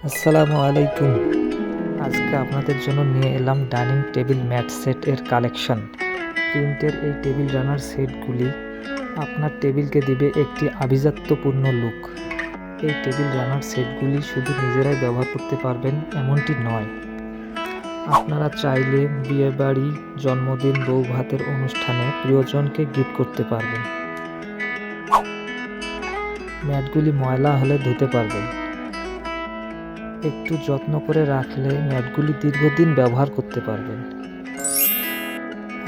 আসসালামু আলাইকুম। আজকে আপনাদের জন্য নিয়ে এলাম ডাইনিং টেবিল ম্যাট সেট এর কালেকশন। প্রিন্টের এই টেবিল রানার সেটগুলি আপনার টেবিলকে দিবে একটি আভিজাত্যপূর্ণ লুক। এই টেবিল রানার সেটগুলি শুধু নিজেরাই ব্যবহার করতে পারবেন এমনটি নয়, আপনারা চাইলে বিয়েবাড়ি, জন্মদিন, বৌভাতের অনুষ্ঠানে প্রিয়জনকে গিফট করতে পারবেন। ম্যাটগুলি ময়লা হলে ধুতে পারবেন। একটু যত্ন করে রাখলে ম্যাটগুলি দীর্ঘদিন ব্যবহার করতে পারবেন।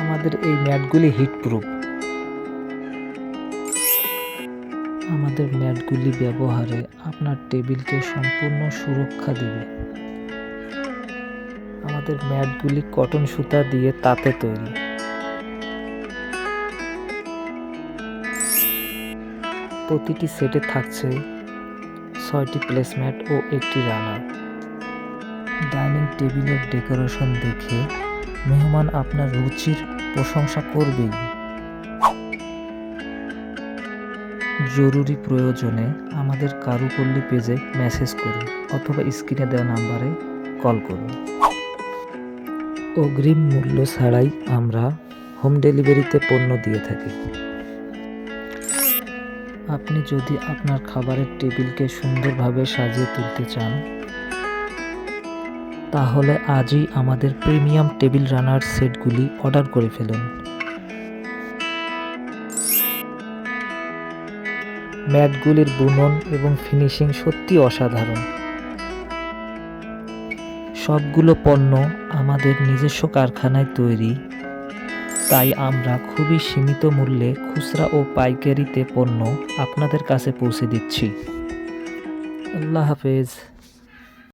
আমাদের এই ম্যাটগুলি হিটপ্রুফ। আমাদের ম্যাটগুলি ব্যবহারে আপনার টেবিলকে সম্পূর্ণ সুরক্ষা দেবে। আমাদের ম্যাটগুলি কটন সুতা দিয়ে তাঁতে তৈরি। প্রতিটি সেটে থাকছে 6টি প্লেসম্যাট ও একটি রানার। ডাইনিং টেবিলের ডেকোরেশন দেখে মেহমান আপনার রুচির প্রশংসা করবেই। জরুরি প্রয়োজনে আমাদের কারুপল্লী পেজে মেসেজ করুন অথবা স্ক্রিনে দেওয়া নাম্বারে কল করুন। অগ্রিম মূল্য ছাড়াই আমরা হোম ডেলিভারিতে পণ্য দিয়ে থাকি। আপনি যদি আপনার খাবারের টেবিলকে সুন্দরভাবে সাজিয়ে তুলতে চান, তাহলে আজই আমাদের প্রিমিয়াম টেবিল রানার সেটগুলি অর্ডার করে ফেলুন। ম্যাটগুলির বুনন এবং ফিনিশিং সত্যি অসাধারণ। সবগুলো পণ্য আমাদের নিজস্ব কারখানায় তৈরি, তাই আমরা খুবই সীমিত মূল্যে খুচরা ও পাইকারিতে পণ্য আপনাদের কাছে পৌঁছে দিচ্ছি। আল্লাহ হাফেজ।